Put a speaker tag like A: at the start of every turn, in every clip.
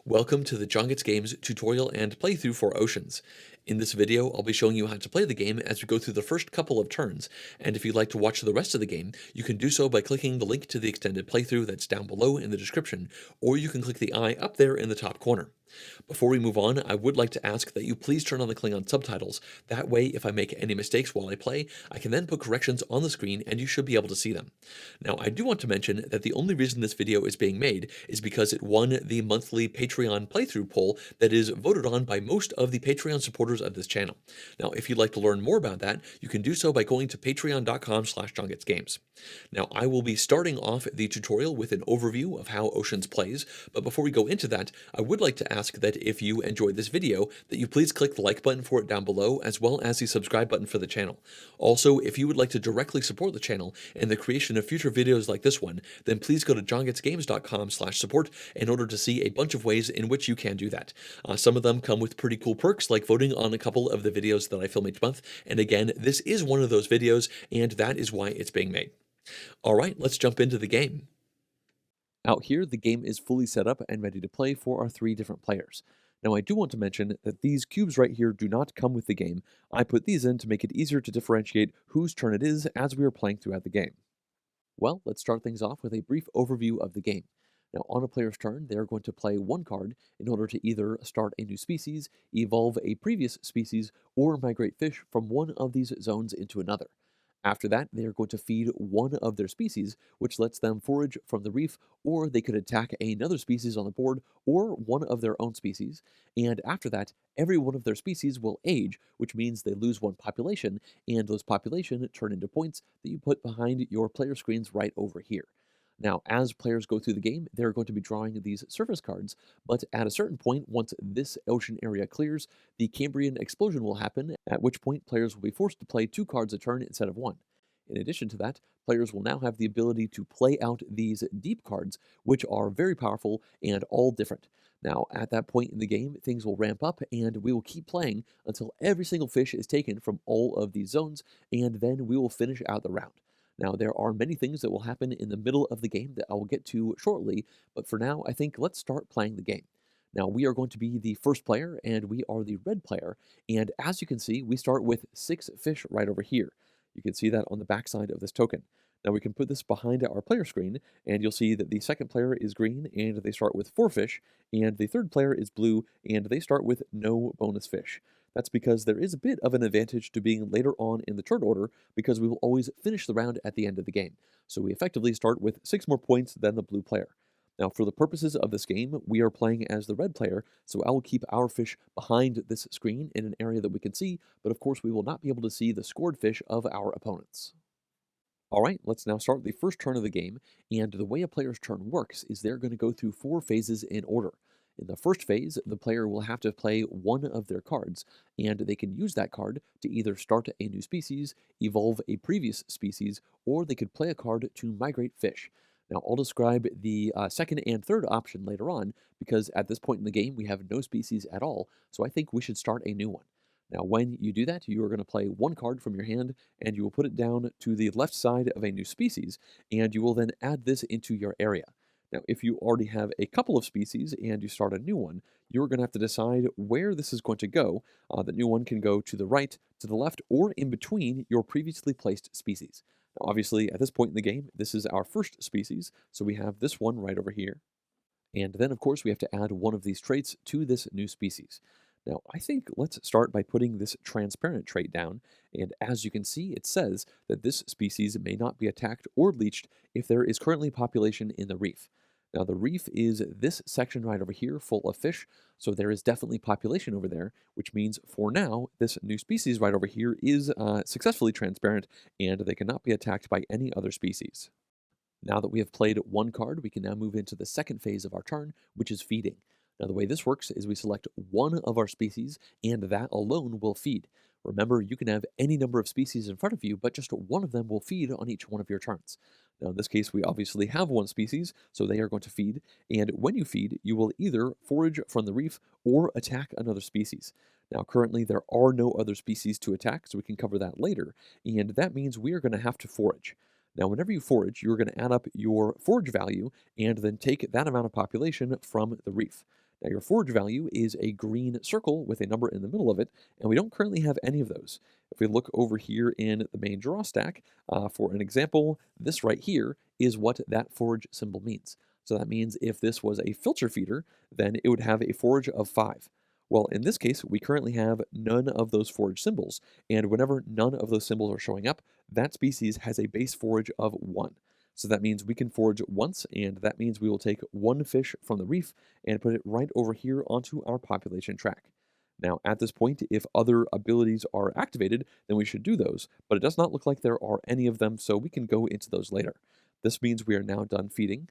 A: Welcome to the John Gets Games tutorial and playthrough for Oceans. In this video, I'll be showing you how to play the game as we go through the first couple of turns, and if you'd like to watch the rest of the game, you can do so by clicking the link to the extended playthrough that's down below in the description, or you can click the eye up there in the top corner. Before we move on, I would like to ask that you please turn on the Klingon subtitles. That way, if I make any mistakes while I play, I can then put corrections on the screen and you should be able to see them. Now, I do want to mention that the only reason this video is being made is because it won the monthly Patreon playthrough poll that is voted on by most of the Patreon supporters of this channel. Now, if you'd like to learn more about that, you can do so by going to patreon.com/JohnGetsGames. Now, I will be starting off the tutorial with an overview of how Oceans plays, but before we go into that, I would like to ask that if you enjoyed this video, that you please click the like button for it down below, as well as the subscribe button for the channel. Also, if you would like to directly support the channel and the creation of future videos like this one, then please go to johngetsgames.com/support in order to see a bunch of ways in which you can do that. Some of them come with pretty cool perks, like voting on a couple of the videos that I film each month, and again, this is one of those videos, and that is why it's being made. All right, let's jump into the game. Out here, the game is fully set up and ready to play for our 3 different players. Now, I do want to mention that these cubes right here do not come with the game. I put these in to make it easier to differentiate whose turn it is as we are playing throughout the game. Well, let's start things off with a brief overview of the game. Now, on a player's turn, they are going to play one card in order to either start a new species, evolve a previous species, or migrate fish from one of these zones into another. After that, they are going to feed one of their species, which lets them forage from the reef, or they could attack another species on the board, or one of their own species. And after that, every one of their species will age, which means they lose one population, and those population turn into points that you put behind your player screens right over here. Now, as players go through the game, they're going to be drawing these surface cards, but at a certain point, once this ocean area clears, the Cambrian explosion will happen, at which point players will be forced to play 2 cards a turn instead of 1. In addition to that, players will now have the ability to play out these deep cards, which are very powerful and all different. Now, at that point in the game, things will ramp up, and we will keep playing until every single fish is taken from all of these zones, and then we will finish out the round. Now, there are many things that will happen in the middle of the game that I will get to shortly, but for now, I think let's start playing the game. Now, we are going to be the first player, and we are the red player, and as you can see, we start with 6 fish right over here. You can see that on the backside of this token. Now, we can put this behind our player screen, and you'll see that the second player is green, and they start with 4 fish, and the third player is blue, and they start with no bonus fish. That's because there is a bit of an advantage to being later on in the turn order, because we will always finish the round at the end of the game. So we effectively start with 6 more points than the blue player. Now, for the purposes of this game, we are playing as the red player, so I will keep our fish behind this screen in an area that we can see, but of course we will not be able to see the scored fish of our opponents. All right, let's now start the first turn of the game, and the way a player's turn works is they're going to go through 4 phases in order. In the first phase, the player will have to play one of their cards, and they can use that card to either start a new species, evolve a previous species, or they could play a card to migrate fish. Now, I'll describe the second and third option later on, because at this point in the game, we have no species at all, so I think we should start a new one. Now, when you do that, you are going to play one card from your hand, and you will put it down to the left side of a new species, and you will then add this into your area. Now, if you already have a couple of species and you start a new one, you're going to have to decide where this is going to go. The new one can go to the right, to the left, or in between your previously placed species. Now, obviously, at this point in the game, this is our first species, so we have this one right over here. And then, of course, we have to add one of these traits to this new species. Now, I think let's start by putting this transparent trait down, and as you can see, it says that this species may not be attacked or leached if there is currently population in the reef. Now, the reef is this section right over here full of fish, so there is definitely population over there, which means for now, this new species right over here is successfully transparent, and they cannot be attacked by any other species. Now that we have played one card, we can now move into the second phase of our turn, which is feeding. Now, the way this works is we select one of our species, and that alone will feed. Remember, you can have any number of species in front of you, but just one of them will feed on each one of your turns. Now, in this case, we obviously have one species, so they are going to feed, and when you feed, you will either forage from the reef or attack another species. Now, currently, there are no other species to attack, so we can cover that later, and that means we are going to have to forage. Now, whenever you forage, you're going to add up your forage value and then take that amount of population from the reef. Now, your forage value is a green circle with a number in the middle of it, and we don't currently have any of those. If we look over here in the main draw stack, for an example, this right here is what that forage symbol means. So that means if this was a filter feeder, then it would have a forage of 5. Well, in this case, we currently have none of those forage symbols, and whenever none of those symbols are showing up, that species has a base forage of 1. So that means we can forage once, and that means we will take one fish from the reef and put it right over here onto our population track. Now, at this point, if other abilities are activated, then we should do those, but it does not look like there are any of them, so we can go into those later. This means we are now done feeding,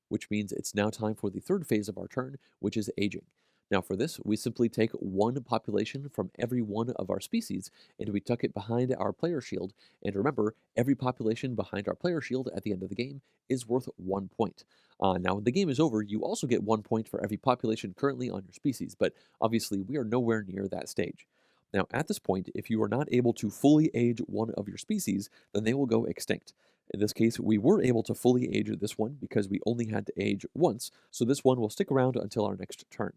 A: which means it's now time for the third phase of our turn, which is aging. Now for this, we simply take one population from every one of our species, and we tuck it behind our player shield. And remember, every population behind our player shield at the end of the game is worth 1 point. Now when the game is over, you also get 1 point for every population currently on your species, but obviously we are nowhere near that stage. Now at this point, if you are not able to fully age one of your species, then they will go extinct. In this case, we were able to fully age this one because we only had to age once, so this one will stick around until our next turn.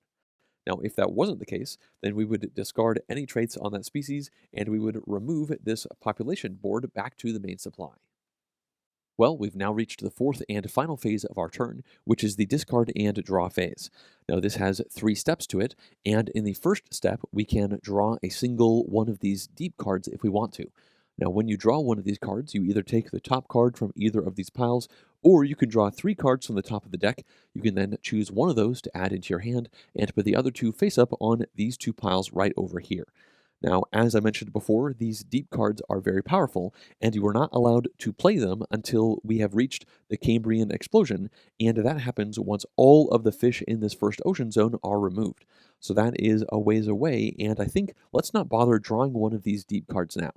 A: Now, if that wasn't the case, then we would discard any traits on that species, and we would remove this population board back to the main supply. Well, we've now reached the fourth and final phase of our turn, which is the discard and draw phase. Now, this has 3 steps to it, and in the first step, we can draw a single one of these deep cards if we want to. Now, when you draw one of these cards, you either take the top card from either of these piles, or you can draw 3 cards from the top of the deck. You can then choose one of those to add into your hand, and put the other 2 face up on these 2 piles right over here. Now, as I mentioned before, these deep cards are very powerful, and you are not allowed to play them until we have reached the Cambrian explosion, and that happens once all of the fish in this first ocean zone are removed. So that is a ways away, and I think let's not bother drawing one of these deep cards now.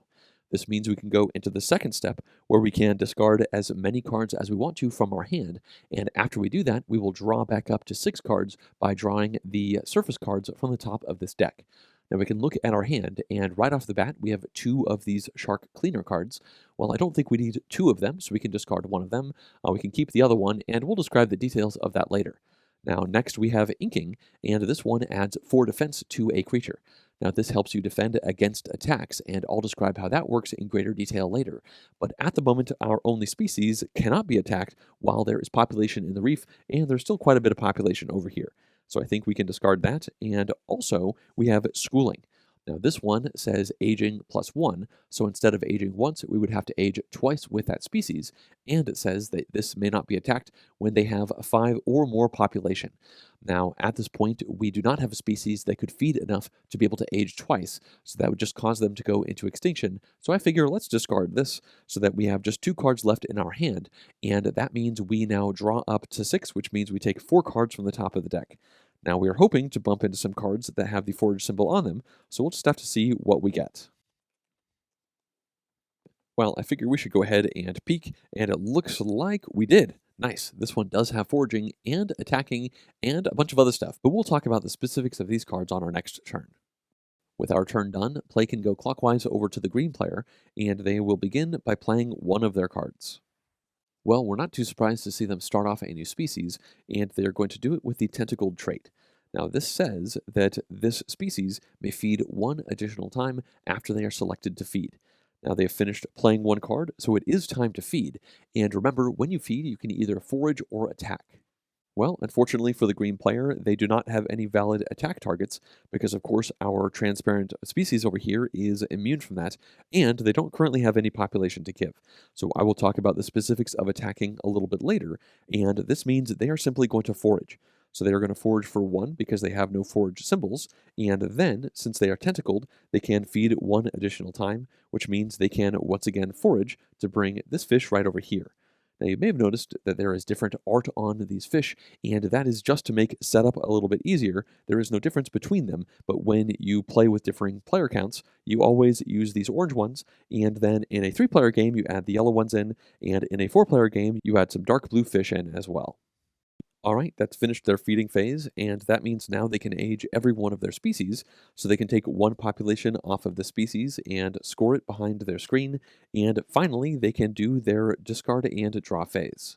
A: This means we can go into the second step, where we can discard as many cards as we want to from our hand, and after we do that, we will draw back up to 6 cards by drawing the surface cards from the top of this deck. Now we can look at our hand, and right off the bat, we have 2 of these Shark Cleaner cards. Well, I don't think we need 2 of them, so we can discard one of them. We can keep the other one, and we'll describe the details of that later. Now, next we have Inking, and this one adds 4 defense to a creature. Now, this helps you defend against attacks, and I'll describe how that works in greater detail later. But at the moment, our only species cannot be attacked while there is population in the reef, and there's still quite a bit of population over here. So I think we can discard that, and also we have Schooling. Now this one says aging +1, so instead of aging once, we would have to age twice with that species, and it says that this may not be attacked when they have 5 or more population. Now, at this point, we do not have a species that could feed enough to be able to age twice, so that would just cause them to go into extinction. So I figure let's discard this so that we have just 2 cards left in our hand, and that means we now draw up to 6, which means we take 4 cards from the top of the deck. Now we are hoping to bump into some cards that have the forage symbol on them, so we'll just have to see what we get. Well, I figure we should go ahead and peek, and it looks like we did. Nice, this one does have foraging and attacking and a bunch of other stuff, but we'll talk about the specifics of these cards on our next turn. With our turn done, play can go clockwise over to the green player, and they will begin by playing one of their cards. Well, we're not too surprised to see them start off a new species, and they're going to do it with the tentacled trait. Now, this says that this species may feed 1 additional time after they are selected to feed. Now, they have finished playing 1 card, so it is time to feed. And remember, when you feed, you can either forage or attack. Well, unfortunately for the green player, they do not have any valid attack targets because, of course, our transparent species over here is immune from that, and they don't currently have any population to give. So I will talk about the specifics of attacking a little bit later, and this means they are simply going to forage. So they are going to forage for 1 because they have no forage symbols, and then, since they are tentacled, they can feed 1 additional time, which means they can once again forage to bring this fish right over here. Now, you may have noticed that there is different art on these fish, and that is just to make setup a little bit easier. There is no difference between them, but when you play with differing player counts, you always use these orange ones, and then in a 3-player game, you add the yellow ones in, and in a 4-player game, you add some dark blue fish in as well. Alright, that's finished their feeding phase, and that means now they can age every one of their species, so they can take 1 population off of the species and score it behind their screen, and finally they can do their discard and draw phase.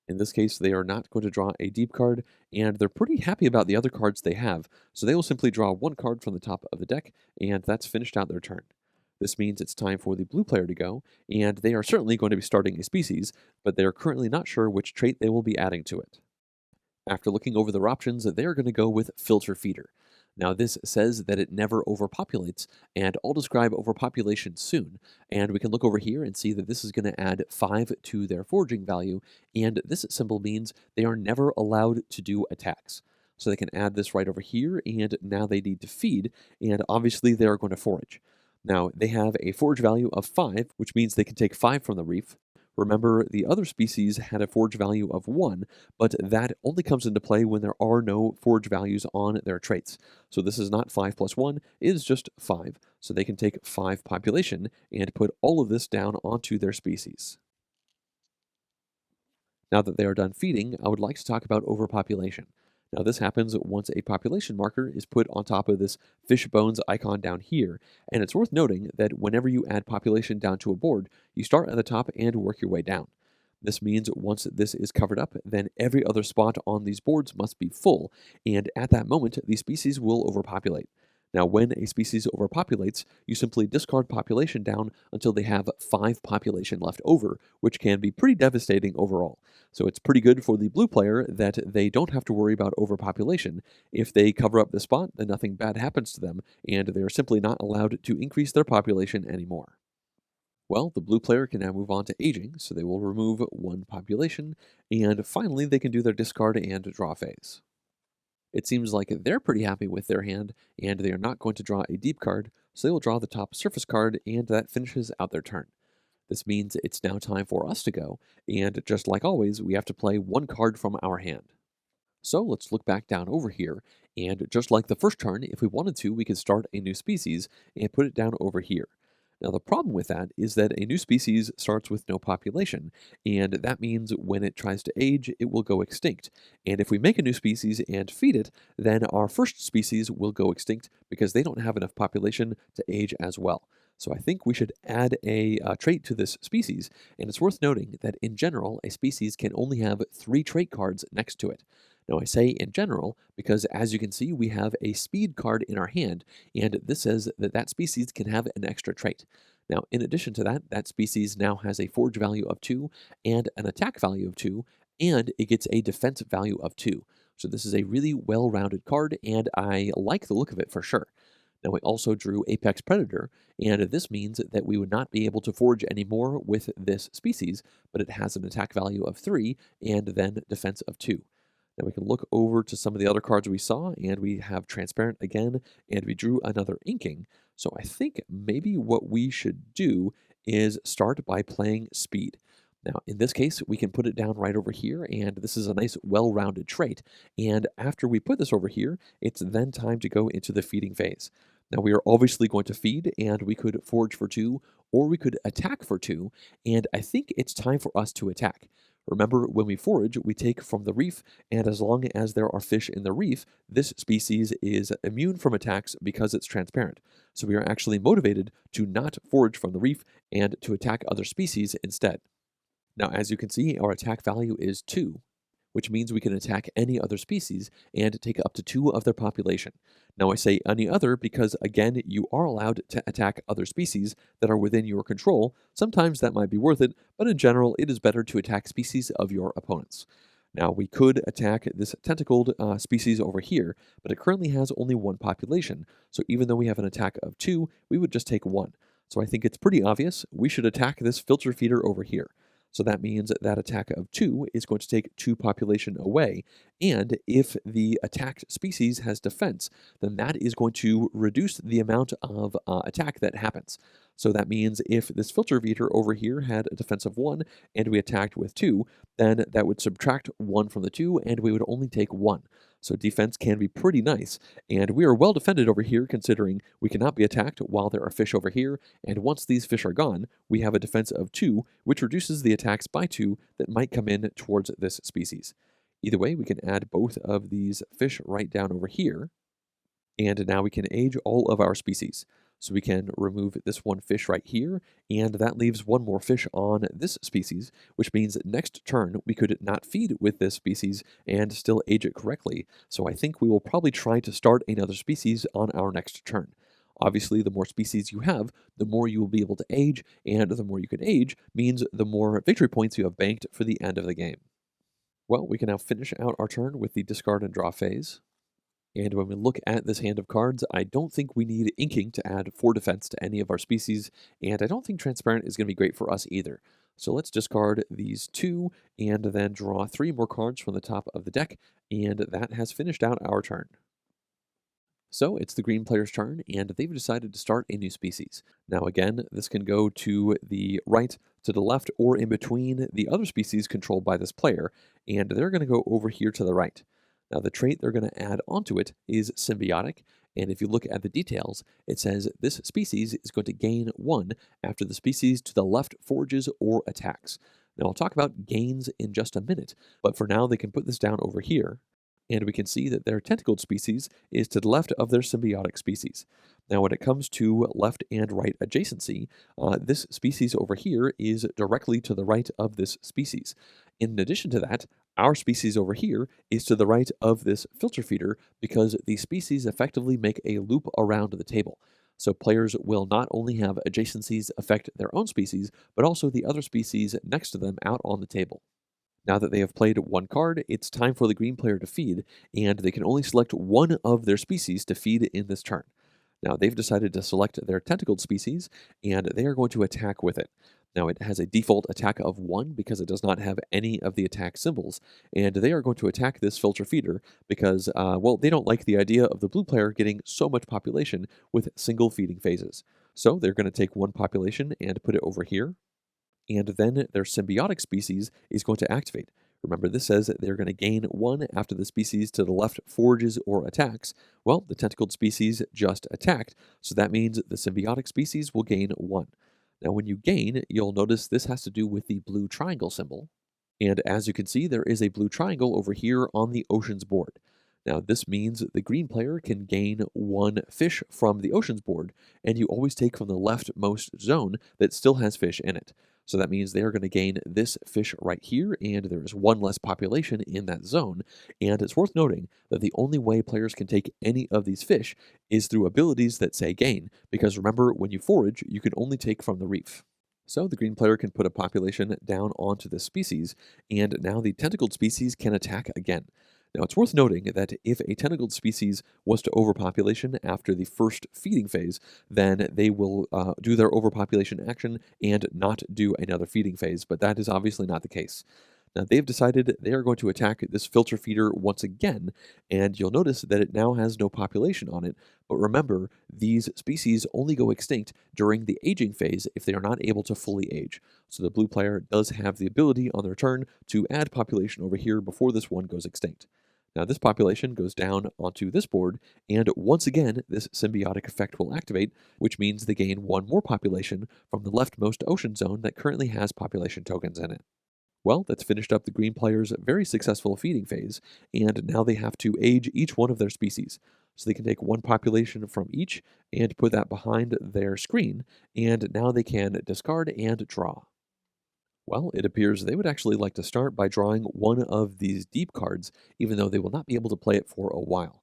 A: In this case, they are not going to draw a deep card, and they're pretty happy about the other cards they have, so they will simply draw one card from the top of the deck, and that's finished out their turn. This means it's time for the blue player to go, and they are certainly going to be starting a species, but they are currently not sure which trait they will be adding to it. After looking over their options, they are going to go with filter feeder. Now, this says that it never overpopulates, and I'll describe overpopulation soon. And we can look over here and see that this is going to add 5 to their foraging value, and this symbol means they are never allowed to do attacks. So they can add this right over here, and now they need to feed, and obviously they are going to forage. Now, they have a forage value of 5, which means they can take 5 from the reef. Remember, the other species had a forage value of 1, but that only comes into play when there are no forage values on their traits. So this is not 5 plus 1, it is just 5. So they can take 5 population and put all of this down onto their species. Now that they are done feeding, I would like to talk about overpopulation. Now this happens once a population marker is put on top of this fish bones icon down here, and it's worth noting that whenever you add population down to a board, you start at the top and work your way down. This means once this is covered up, then every other spot on these boards must be full, and at that moment, the species will overpopulate. Now, when a species overpopulates, you simply discard population down until they have 5 population left over, which can be pretty devastating overall. So it's pretty good for the blue player that they don't have to worry about overpopulation. If they cover up the spot, then nothing bad happens to them, and they are simply not allowed to increase their population anymore. Well, the blue player can now move on to aging, so they will remove 1 population, and finally they can do their discard and draw phase. It seems like they're pretty happy with their hand, and they are not going to draw a deep card, so they will draw the top surface card, and that finishes out their turn. This means it's now time for us to go, and just like always, we have to play 1 card from our hand. So let's look back down over here, and just like the first turn, if we wanted to, we could start a new species and put it down over here. Now, the problem with that is that a new species starts with no population, and that means when it tries to age, it will go extinct. And if we make a new species and feed it, then our first species will go extinct because they don't have enough population to age as well. So I think we should add a trait to this species, and it's worth noting that in general, a species can only have 3 trait cards next to it. Now, I say in general because, as you can see, we have a speed card in our hand, and this says that that species can have an extra trait. Now, in addition to that, that species now has a forage value of 2 and an attack value of 2, and it gets a defense value of 2. So this is a really well-rounded card, and I like the look of it for sure. Now, we also drew Apex Predator, and this means that we would not be able to forage anymore with this species, but it has an attack value of 3 and then defense of 2. Now we can look over to some of the other cards we saw, and we have Transparent again, and we drew another Inking. So I think maybe what we should do is start by playing Speed. Now, in this case, we can put it down right over here, and this is a nice, well-rounded trait. And after we put this over here, it's then time to go into the feeding phase. Now, we are obviously going to feed, and we could forage for 2, or we could attack for 2, and I think it's time for us to attack. Remember, when we forage, we take from the reef, and as long as there are fish in the reef, this species is immune from attacks because it's transparent. So we are actually motivated to not forage from the reef and to attack other species instead. Now, as you can see, our attack value is 2, which means we can attack any other species and take up to 2 of their population. Now, I say any other because, again, you are allowed to attack other species that are within your control. Sometimes that might be worth it, but in general, it is better to attack species of your opponents. Now, we could attack this tentacled species over here, but it currently has only 1 population, so even though we have an attack of 2, we would just take 1. So I think it's pretty obvious we should attack this filter feeder over here. So that means that attack of 2 is going to take 2 population away, and if the attacked species has defense, then that is going to reduce the amount of attack that happens. So that means if this filter feeder over here had a defense of 1 and we attacked with 2, then that would subtract 1 from the 2 and we would only take 1. So defense can be pretty nice, and we are well defended over here considering we cannot be attacked while there are fish over here, and once these fish are gone, we have a defense of 2, which reduces the attacks by 2 that might come in towards this species. Either way, we can add both of these fish right down over here, and now we can age all of our species. So we can remove this one fish right here, and that leaves one more fish on this species, which means next turn we could not feed with this species and still age it correctly. So I think we will probably try to start another species on our next turn. Obviously, the more species you have, the more you will be able to age, and the more you can age means the more victory points you have banked for the end of the game. Well, we can now finish out our turn with the discard and draw phase. And when we look at this hand of cards, I don't think we need inking to add 4 defense to any of our species, and I don't think transparent is going to be great for us either. So let's discard these 2 and then draw 3 more cards from the top of the deck, and that has finished out our turn. So it's the green player's turn, and they've decided to start a new species. Now again, this can go to the right, to the left, or in between the other species controlled by this player, and they're going to go over here to the right. Now the trait they're going to add onto it is symbiotic, and if you look at the details, it says this species is going to gain 1 after the species to the left forages or attacks. Now I'll talk about gains in just a minute, but for now they can put this down over here, and we can see that their tentacled species is to the left of their symbiotic species. Now, when it comes to left and right adjacency, this species over here is directly to the right of this species. In addition to that, our species over here is to the right of this filter feeder because the species effectively make a loop around the table. So players will not only have adjacencies affect their own species, but also the other species next to them out on the table. Now that they have played 1 card, it's time for the green player to feed, and they can only select 1 of their species to feed in this turn. Now they've decided to select their tentacled species, and they are going to attack with it. Now it has a default attack of 1 because it does not have any of the attack symbols, and they are going to attack this filter feeder because, well, they don't like the idea of the blue player getting so much population with single feeding phases. So they're going to take 1 population and put it over here, and then their symbiotic species is going to activate. Remember, this says that they're going to gain 1 after the species to the left forages or attacks. Well, the tentacled species just attacked, so that means the symbiotic species will gain 1. Now, when you gain, you'll notice this has to do with the blue triangle symbol. And as you can see, there is a blue triangle over here on the oceans board. Now, this means the green player can gain 1 fish from the oceans board, and you always take from the leftmost zone that still has fish in it. So that means they are going to gain this fish right here, and there is 1 less population in that zone. And it's worth noting that the only way players can take any of these fish is through abilities that say gain, because remember, when you forage, you can only take from the reef. So the green player can put a population down onto this species, and now the tentacled species can attack again. Now, it's worth noting that if a tentacled species was to overpopulation after the first feeding phase, then they will do their overpopulation action and not do another feeding phase, but that is obviously not the case. Now, they've decided they are going to attack this filter feeder once again, and you'll notice that it now has no population on it, but remember, these species only go extinct during the aging phase if they are not able to fully age. So the blue player does have the ability on their turn to add population over here before this one goes extinct. Now this population goes down onto this board, and once again this symbiotic effect will activate, which means they gain 1 more population from the leftmost ocean zone that currently has population tokens in it. Well, that's finished up the green player's very successful feeding phase, and now they have to age each one of their species. So they can take 1 population from each and put that behind their screen, and now they can discard and draw. Well, it appears they would actually like to start by drawing 1 of these deep cards, even though they will not be able to play it for a while.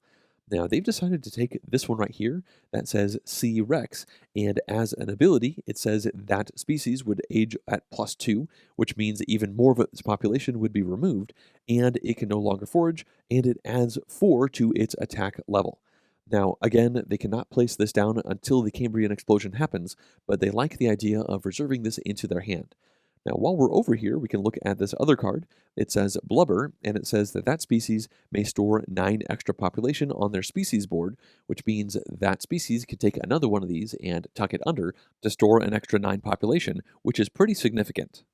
A: Now, they've decided to take this one right here that says C Rex, and as an ability, it says that species would age at +2, which means even more of its population would be removed, and it can no longer forage, and it adds 4 to its attack level. Now, again, they cannot place this down until the Cambrian explosion happens, but they like the idea of reserving this into their hand. Now, while we're over here, we can look at this other card. It says Blubber, and it says that that species may store 9 extra population on their species board, which means that species can take another one of these and tuck it under to store an extra 9 population, which is pretty significant.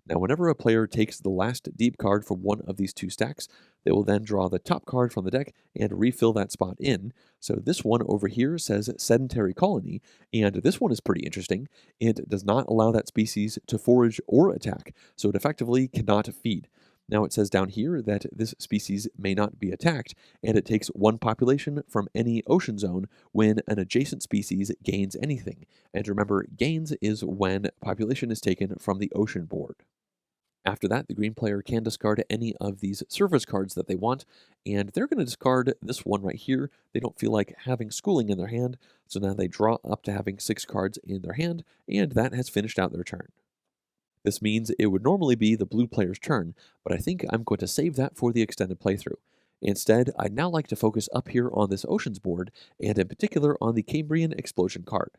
A: Now, whenever a player takes the last deep card from one of these 2 stacks, they will then draw the top card from the deck and refill that spot in. So this one over here says Sedentary Colony, and this one is pretty interesting. It does not allow that species to forage or attack, so it effectively cannot feed. Now it says down here that this species may not be attacked, and it takes one population from any ocean zone when an adjacent species gains anything. And remember, gains is when population is taken from the ocean board. After that, the green player can discard any of these surface cards that they want, and they're going to discard this one right here. They don't feel like having schooling in their hand, so now they draw up to having 6 cards in their hand, and that has finished out their turn. This means it would normally be the blue player's turn, but I think I'm going to save that for the extended playthrough. Instead, I'd now like to focus up here on this Oceans board, and in particular on the Cambrian Explosion card.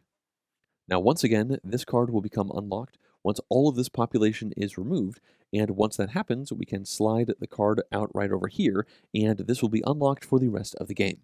A: Now once again, this card will become unlocked once all of this population is removed, and once that happens, we can slide the card out right over here, and this will be unlocked for the rest of the game.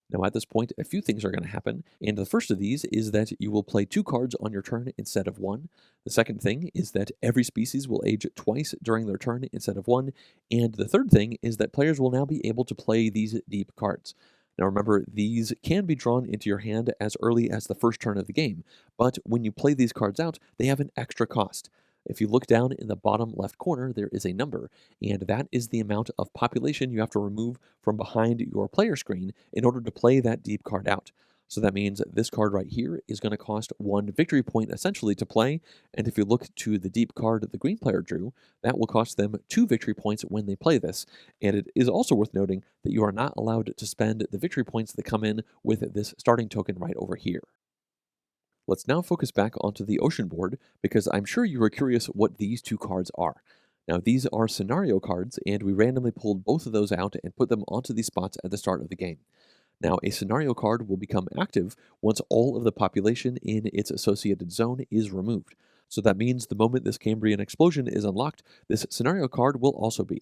A: Now at this point, a few things are going to happen, and the first of these is that you will play 2 cards on your turn instead of 1. The second thing is that every species will age twice during their turn instead of 1, and the third thing is that players will now be able to play these deep cards. Now remember, these can be drawn into your hand as early as the first turn of the game, but when you play these cards out, they have an extra cost. If you look down in the bottom left corner, there is a number, and that is the amount of population you have to remove from behind your player screen in order to play that deep card out. So that means this card right here is going to cost 1 victory point essentially to play, and if you look to the deep card the green player drew, that will cost them 2 victory points when they play this, and it is also worth noting that you are not allowed to spend the victory points that come in with this starting token right over here. Let's now focus back onto the ocean board, because I'm sure you are curious what these 2 cards are. Now these are scenario cards, and we randomly pulled both of those out and put them onto these spots at the start of the game. Now, a scenario card will become active once all of the population in its associated zone is removed. So that means the moment this Cambrian explosion is unlocked, this scenario card will also be.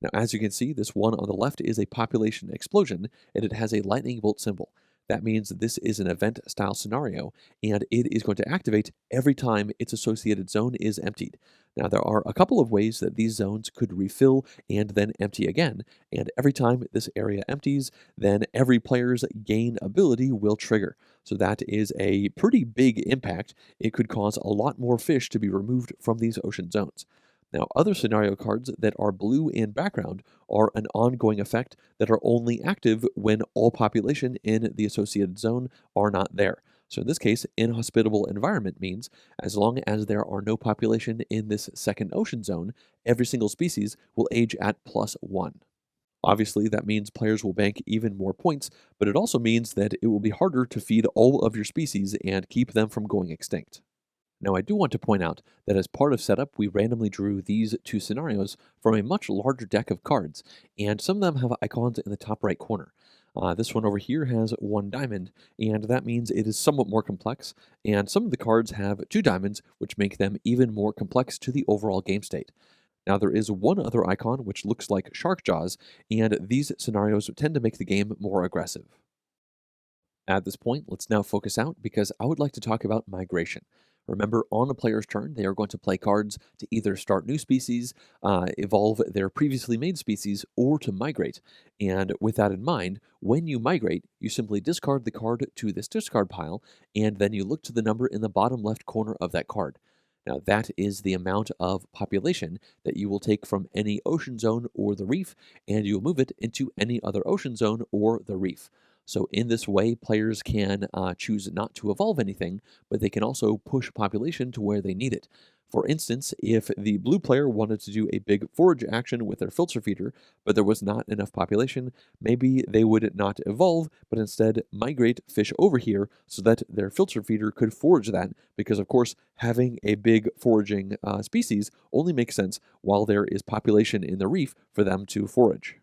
A: Now, as you can see, this one on the left is a population explosion, and it has a lightning bolt symbol. That means this is an event-style scenario, and it is going to activate every time its associated zone is emptied. Now, there are a couple of ways that these zones could refill and then empty again, and every time this area empties, then every player's gain ability will trigger. So that is a pretty big impact. It could cause a lot more fish to be removed from these ocean zones. Now, other scenario cards that are blue in background are an ongoing effect that are only active when all population in the associated zone are not there. So in this case, inhospitable environment means as long as there are no population in this second ocean zone, every single species will age at +1. Obviously, that means players will bank even more points, but it also means that it will be harder to feed all of your species and keep them from going extinct. Now, I do want to point out that as part of setup, we randomly drew these 2 scenarios from a much larger deck of cards, and some of them have icons in the top right corner. This one over here has 1 diamond, and that means it is somewhat more complex, and some of the cards have 2 diamonds, which make them even more complex to the overall game state. Now, there is one other icon which looks like shark jaws, and these scenarios tend to make the game more aggressive. At this point, let's now focus out because I would like to talk about migration. Remember, on a player's turn, they are going to play cards to either start new species, evolve their previously made species, or to migrate. And with that in mind, when you migrate, you simply discard the card to this discard pile, and then you look to the number in the bottom left corner of that card. Now, that is the amount of population that you will take from any ocean zone or the reef, and you'll move it into any other ocean zone or the reef. So in this way, players can choose not to evolve anything, but they can also push population to where they need it. For instance, if the blue player wanted to do a big forage action with their filter feeder, but there was not enough population, maybe they would not evolve, but instead migrate fish over here so that their filter feeder could forage that, because of course, having a big foraging species only makes sense while there is population in the reef for them to forage.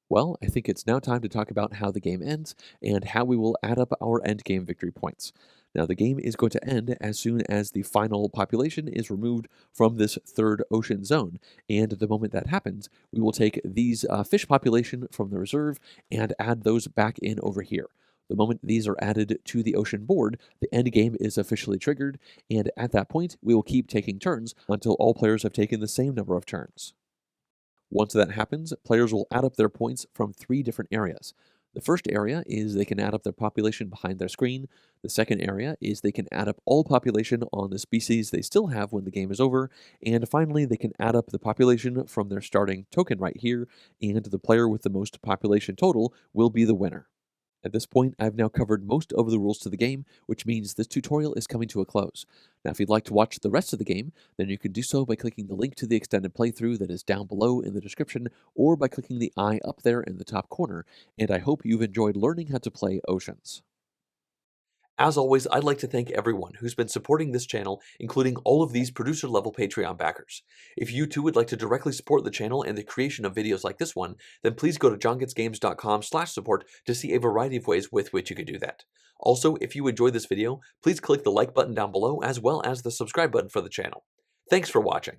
A: Well, I think it's now time to talk about how the game ends and how we will add up our endgame victory points. Now, the game is going to end as soon as the final population is removed from this third ocean zone, and the moment that happens, we will take these fish population from the reserve and add those back in over here. The moment these are added to the ocean board, the end game is officially triggered, and at that point, we will keep taking turns until all players have taken the same number of turns. Once that happens, players will add up their points from 3 different areas. The first area is they can add up their population behind their screen. The second area is they can add up all population on the species they still have when the game is over. And finally, they can add up the population from their starting token right here, and the player with the most population total will be the winner. At this point, I've now covered most of the rules to the game, which means this tutorial is coming to a close. Now, if you'd like to watch the rest of the game, then you can do so by clicking the link to the extended playthrough that is down below in the description, or by clicking the eye up there in the top corner, and I hope you've enjoyed learning how to play Oceans. As always, I'd like to thank everyone who's been supporting this channel, including all of these producer-level Patreon backers. If you too would like to directly support the channel and the creation of videos like this one, then please go to johngetsgames.com/support to see a variety of ways with which you could do that. Also, if you enjoyed this video, please click the like button down below as well as the subscribe button for the channel. Thanks for watching.